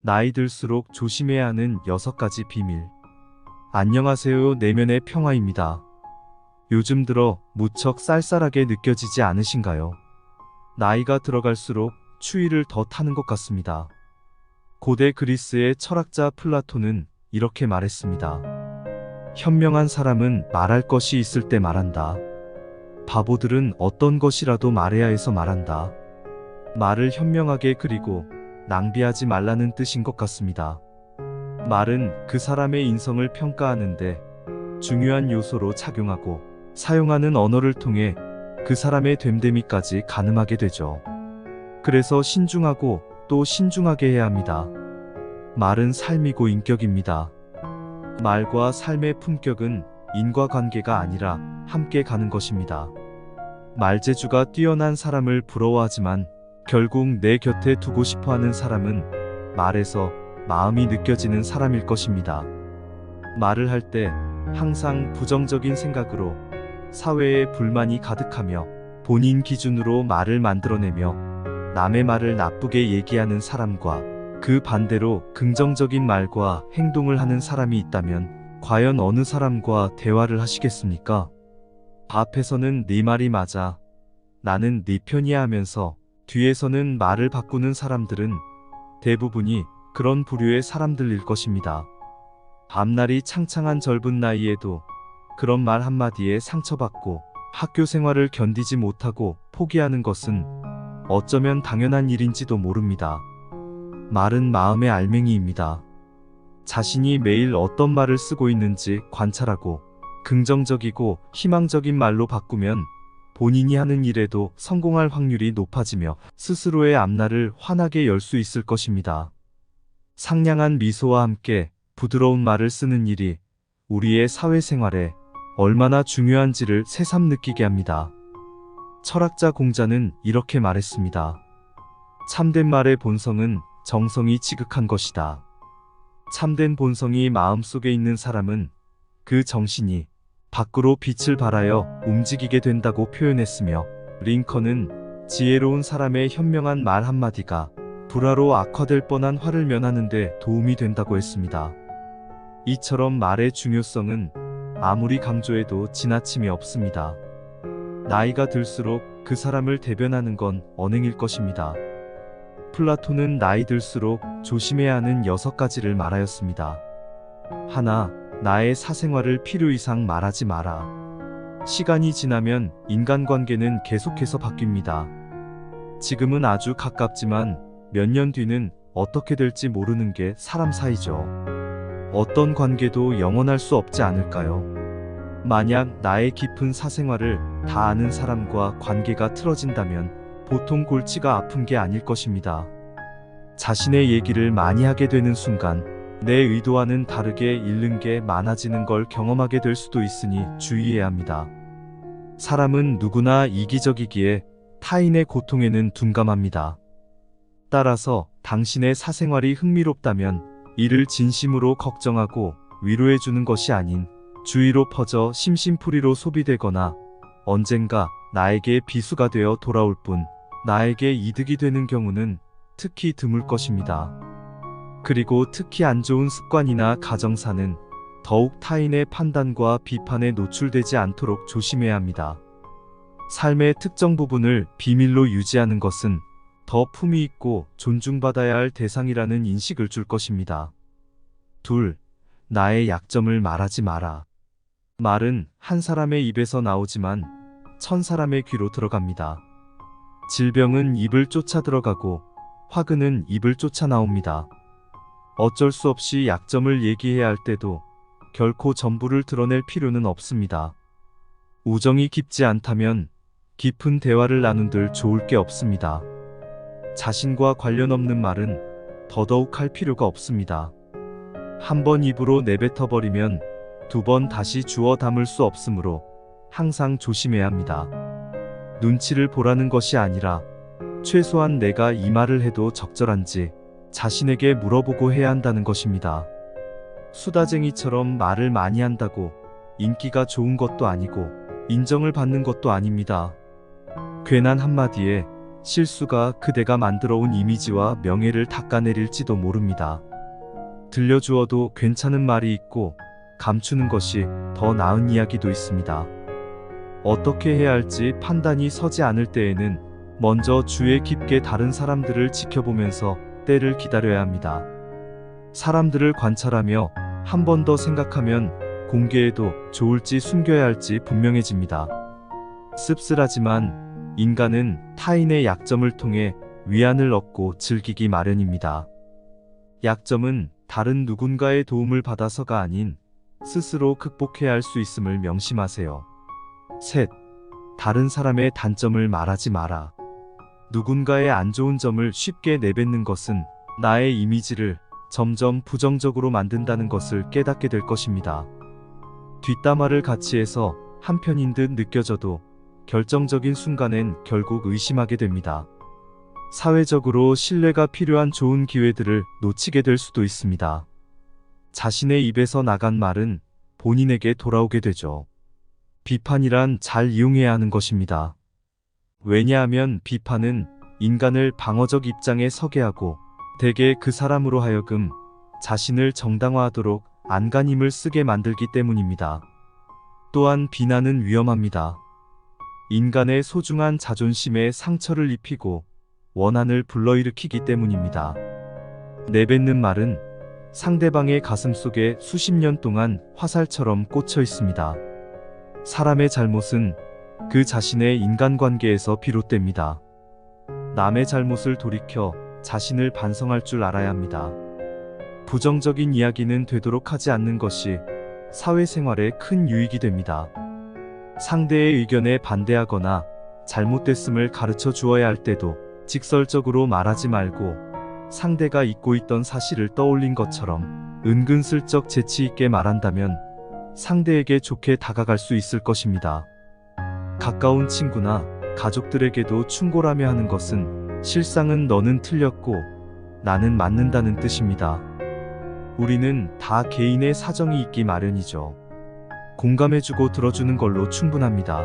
나이 들수록 조심해야 하는 6가지 비밀. 안녕하세요. 내면의 평화입니다. 요즘 들어 무척 쌀쌀하게 느껴지지 않으신가요? 나이가 들어갈수록 추위를 더 타는 것 같습니다. 고대 그리스의 철학자 플라톤은 이렇게 말했습니다. 현명한 사람은 말할 것이 있을 때 말한다. 바보들은 어떤 것이라도 말해야 해서 말한다. 말을 현명하게 그리고 낭비하지 말라는 뜻인 것 같습니다. 말은 그 사람의 인성을 평가하는데 중요한 요소로 작용하고 사용하는 언어를 통해 그 사람의 됨됨이까지 가늠하게 되죠. 그래서 신중하고 또 신중하게 해야 합니다. 말은 삶이고 인격입니다. 말과 삶의 품격은 인과관계가 아니라 함께 가는 것입니다. 말재주가 뛰어난 사람을 부러워하지만 결국 내 곁에 두고 싶어하는 사람은 말에서 마음이 느껴지는 사람일 것입니다. 말을 할 때 항상 부정적인 생각으로 사회에 불만이 가득하며 본인 기준으로 말을 만들어내며 남의 말을 나쁘게 얘기하는 사람과 그 반대로 긍정적인 말과 행동을 하는 사람이 있다면 과연 어느 사람과 대화를 하시겠습니까? 앞에서는 네 말이 맞아. 나는 네 편이야 하면서 뒤에서는 말을 바꾸는 사람들은 대부분이 그런 부류의 사람들일 것입니다. 앞날이 창창한 젊은 나이에도 그런 말 한마디에 상처받고 학교 생활을 견디지 못하고 포기하는 것은 어쩌면 당연한 일인지도 모릅니다. 말은 마음의 알맹이입니다. 자신이 매일 어떤 말을 쓰고 있는지 관찰하고 긍정적이고 희망적인 말로 바꾸면 본인이 하는 일에도 성공할 확률이 높아지며 스스로의 앞날을 환하게 열 수 있을 것입니다. 상냥한 미소와 함께 부드러운 말을 쓰는 일이 우리의 사회생활에 얼마나 중요한지를 새삼 느끼게 합니다. 철학자 공자는 이렇게 말했습니다. 참된 말의 본성은 정성이 지극한 것이다. 참된 본성이 마음속에 있는 사람은 그 정신이 밖으로 빛을 발하여 움직이게 된다고 표현했으며, 링컨은 지혜로운 사람의 현명한 말 한마디가 불화로 악화될 뻔한 화를 면하는 데 도움이 된다고 했습니다. 이처럼 말의 중요성은 아무리 강조해도 지나침이 없습니다. 나이가 들수록 그 사람을 대변하는 건 언행일 것입니다. 플라톤은 나이 들수록 조심해야 하는 6가지를 말하였습니다. 하나, 나의 사생활을 필요 이상 말하지 마라. 시간이 지나면 인간관계는 계속해서 바뀝니다. 지금은 아주 가깝지만 몇 년 뒤는 어떻게 될지 모르는 게 사람 사이죠. 어떤 관계도 영원할 수 없지 않을까요? 만약 나의 깊은 사생활을 다 아는 사람과 관계가 틀어진다면 보통 골치가 아픈 게 아닐 것입니다. 자신의 얘기를 많이 하게 되는 순간 내 의도와는 다르게 잃는 게 많아지는 걸 경험하게 될 수도 있으니 주의해야 합니다. 사람은 누구나 이기적이기에 타인의 고통에는 둔감합니다. 따라서 당신의 사생활이 흥미롭다면 이를 진심으로 걱정하고 위로해주는 것이 아닌 주위로 퍼져 심심풀이로 소비되거나 언젠가 나에게 비수가 되어 돌아올 뿐 나에게 이득이 되는 경우는 특히 드물 것입니다. 그리고 특히 안 좋은 습관이나 가정사는 더욱 타인의 판단과 비판에 노출되지 않도록 조심해야 합니다. 삶의 특정 부분을 비밀로 유지하는 것은 더 품위 있고 존중받아야 할 대상이라는 인식을 줄 것입니다. 둘, 나의 약점을 말하지 마라. 말은 한 사람의 입에서 나오지만 1000사람의 귀로 들어갑니다. 질병은 입을 쫓아 들어가고 화근은 입을 쫓아 나옵니다. 어쩔 수 없이 약점을 얘기해야 할 때도 결코 전부를 드러낼 필요는 없습니다. 우정이 깊지 않다면 깊은 대화를 나눈들 좋을 게 없습니다. 자신과 관련 없는 말은 더더욱 할 필요가 없습니다. 한 번 입으로 내뱉어버리면 2번 다시 주워 담을 수 없으므로 항상 조심해야 합니다. 눈치를 보라는 것이 아니라 최소한 내가 이 말을 해도 적절한지 자신에게 물어보고 해야 한다는 것입니다. 수다쟁이처럼 말을 많이 한다고 인기가 좋은 것도 아니고 인정을 받는 것도 아닙니다. 괜한 한마디에 실수가 그대가 만들어 온 이미지와 명예를 닦아내릴지도 모릅니다. 들려주어도 괜찮은 말이 있고 감추는 것이 더 나은 이야기도 있습니다. 어떻게 해야 할지 판단이 서지 않을 때에는 먼저 주의 깊게 다른 사람들을 지켜보면서 때를 기다려야 합니다. 사람들을 관찰하며 한 번 더 생각하면 공개해도 좋을지 숨겨야 할지 분명해집니다. 씁쓸하지만 인간은 타인의 약점을 통해 위안을 얻고 즐기기 마련입니다. 약점은 다른 누군가의 도움을 받아서가 아닌 스스로 극복해야 할 수 있음을 명심하세요. 셋. 다른 사람의 단점을 말하지 마라. 누군가의 안 좋은 점을 쉽게 내뱉는 것은 나의 이미지를 점점 부정적으로 만든다는 것을 깨닫게 될 것입니다. 뒷담화를 같이 해서 한편인 듯 느껴져도 결정적인 순간엔 결국 의심하게 됩니다. 사회적으로 신뢰가 필요한 좋은 기회들을 놓치게 될 수도 있습니다. 자신의 입에서 나간 말은 본인에게 돌아오게 되죠. 비판이란 잘 이용해야 하는 것입니다. 왜냐하면 비판은 인간을 방어적 입장에 서게 하고 대개 그 사람으로 하여금 자신을 정당화하도록 안간힘을 쓰게 만들기 때문입니다. 또한 비난은 위험합니다. 인간의 소중한 자존심에 상처를 입히고 원한을 불러일으키기 때문입니다. 내뱉는 말은 상대방의 가슴 속에 수십 년 동안 화살처럼 꽂혀 있습니다. 사람의 잘못은 그 자신의 인간관계에서 비롯됩니다. 남의 잘못을 돌이켜 자신을 반성할 줄 알아야 합니다. 부정적인 이야기는 되도록 하지 않는 것이 사회생활에 큰 유익이 됩니다. 상대의 의견에 반대하거나 잘못됐음을 가르쳐 주어야 할 때도 직설적으로 말하지 말고 상대가 잊고 있던 사실을 떠올린 것처럼 은근슬쩍 재치 있게 말한다면 상대에게 좋게 다가갈 수 있을 것입니다. 가까운 친구나 가족들에게도 충고라며 하는 것은 실상은 너는 틀렸고 나는 맞는다는 뜻입니다. 우리는 다 개인의 사정이 있기 마련이죠. 공감해주고 들어주는 걸로 충분합니다.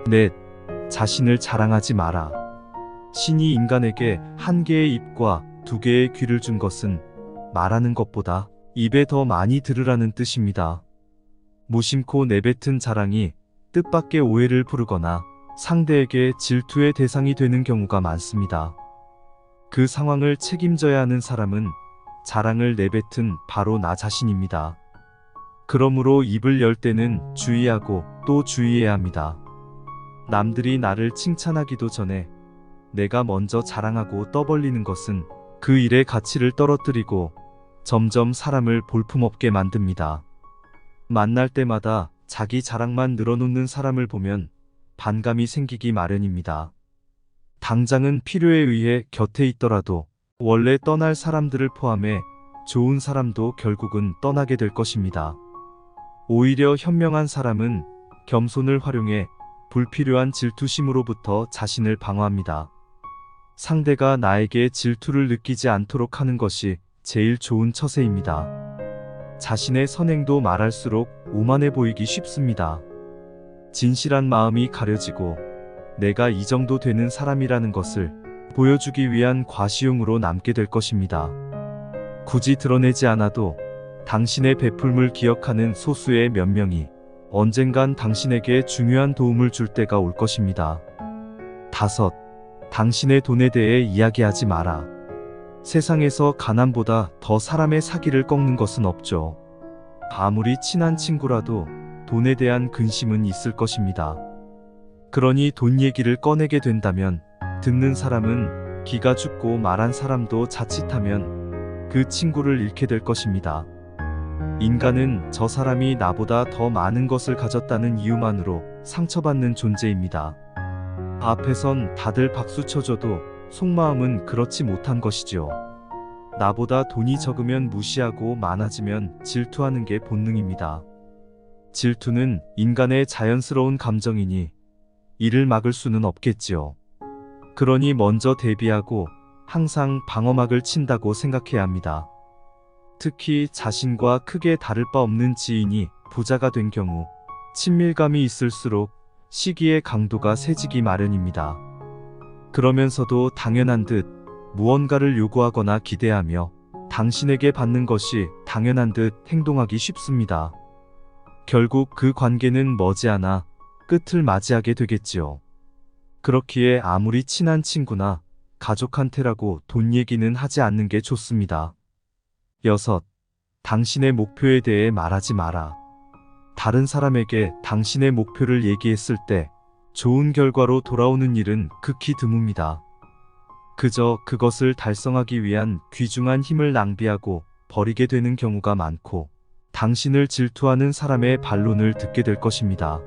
넷. 자신을 자랑하지 마라. 신이 인간에게 한 개의 입과 두 개의 귀를 준 것은 말하는 것보다 입에 더 많이 들으라는 뜻입니다. 무심코 내뱉은 자랑이 뜻밖의 오해를 부르거나 상대에게 질투의 대상이 되는 경우가 많습니다. 그 상황을 책임져야 하는 사람은 자랑을 내뱉은 바로 나 자신입니다. 그러므로 입을 열 때는 주의하고 또 주의해야 합니다. 남들이 나를 칭찬하기도 전에 내가 먼저 자랑하고 떠벌리는 것은 그 일의 가치를 떨어뜨리고 점점 사람을 볼품없게 만듭니다. 만날 때마다 자기 자랑만 늘어놓는 사람을 보면 반감이 생기기 마련입니다. 당장은 필요에 의해 곁에 있더라도 원래 떠날 사람들을 포함해 좋은 사람도 결국은 떠나게 될 것입니다. 오히려 현명한 사람은 겸손을 활용해 불필요한 질투심으로부터 자신을 방어합니다. 상대가 나에게 질투를 느끼지 않도록 하는 것이 제일 좋은 처세입니다. 자신의 선행도 말할수록 오만해 보이기 쉽습니다. 진실한 마음이 가려지고 내가 이 정도 되는 사람이라는 것을 보여주기 위한 과시용으로 남게 될 것입니다. 굳이 드러내지 않아도 당신의 베풀물 기억하는 소수의 몇 명이 언젠간 당신에게 중요한 도움을 줄 때가 올 것입니다. 5. 당신의 돈에 대해 이야기하지 마라. 세상에서 가난보다 더 사람의 사기를 꺾는 것은 없죠. 아무리 친한 친구라도 돈에 대한 근심은 있을 것입니다. 그러니 돈 얘기를 꺼내게 된다면 듣는 사람은 기가 죽고 말한 사람도 자칫하면 그 친구를 잃게 될 것입니다. 인간은 저 사람이 나보다 더 많은 것을 가졌다는 이유만으로 상처받는 존재입니다. 앞에선 다들 박수 쳐줘도 속마음은 그렇지 못한 것이죠. 나보다 돈이 적으면 무시하고 많아지면 질투하는 게 본능입니다. 질투는 인간의 자연스러운 감정이니 이를 막을 수는 없겠지요. 그러니 먼저 대비하고 항상 방어막을 친다고 생각해야 합니다. 특히 자신과 크게 다를 바 없는 지인이 부자가 된 경우 친밀감이 있을수록 시기의 강도가 세지기 마련입니다. 그러면서도 당연한 듯 무언가를 요구하거나 기대하며 당신에게 받는 것이 당연한 듯 행동하기 쉽습니다. 결국 그 관계는 머지않아 끝을 맞이하게 되겠지요. 그렇기에 아무리 친한 친구나 가족한테라고 돈 얘기는 하지 않는 게 좋습니다. 6. 당신의 목표에 대해 말하지 마라. 다른 사람에게 당신의 목표를 얘기했을 때 좋은 결과로 돌아오는 일은 극히 드뭅니다. 그저 그것을 달성하기 위한 귀중한 힘을 낭비하고 버리게 되는 경우가 많고, 당신을 질투하는 사람의 반론을 듣게 될 것입니다.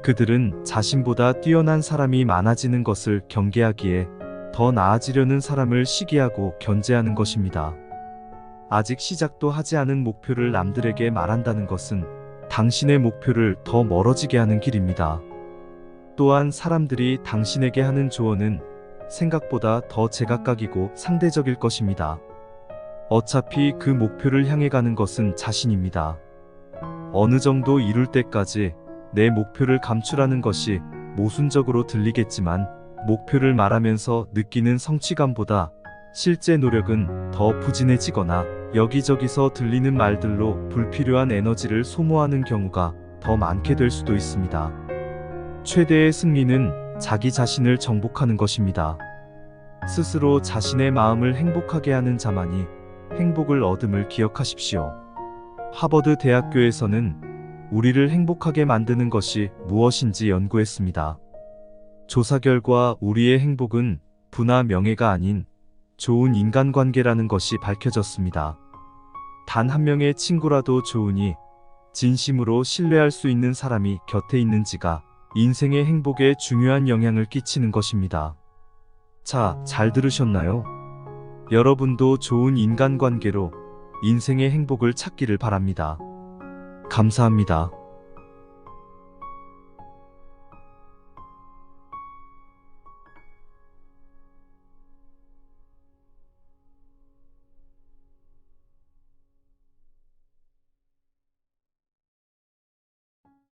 그들은 자신보다 뛰어난 사람이 많아지는 것을 경계하기에 더 나아지려는 사람을 시기하고 견제하는 것입니다. 아직 시작도 하지 않은 목표를 남들에게 말한다는 것은 당신의 목표를 더 멀어지게 하는 길입니다. 또한 사람들이 당신에게 하는 조언은 생각보다 더 제각각이고 상대적일 것입니다. 어차피 그 목표를 향해 가는 것은 자신입니다. 어느 정도 이룰 때까지 내 목표를 감추라는 것이 모순적으로 들리겠지만, 목표를 말하면서 느끼는 성취감보다 실제 노력은 더 부진해지거나 여기저기서 들리는 말들로 불필요한 에너지를 소모하는 경우가 더 많게 될 수도 있습니다. 최대의 승리는 자기 자신을 정복하는 것입니다. 스스로 자신의 마음을 행복하게 하는 자만이 행복을 얻음을 기억하십시오. 하버드 대학교에서는 우리를 행복하게 만드는 것이 무엇인지 연구했습니다. 조사 결과 우리의 행복은 부나 명예가 아닌 좋은 인간관계라는 것이 밝혀졌습니다. 단 한 명의 친구라도 좋으니 진심으로 신뢰할 수 있는 사람이 곁에 있는지가 인생의 행복에 중요한 영향을 끼치는 것입니다. 자, 잘 들으셨나요? 여러분도 좋은 인간관계로 인생의 행복을 찾기를 바랍니다. 감사합니다.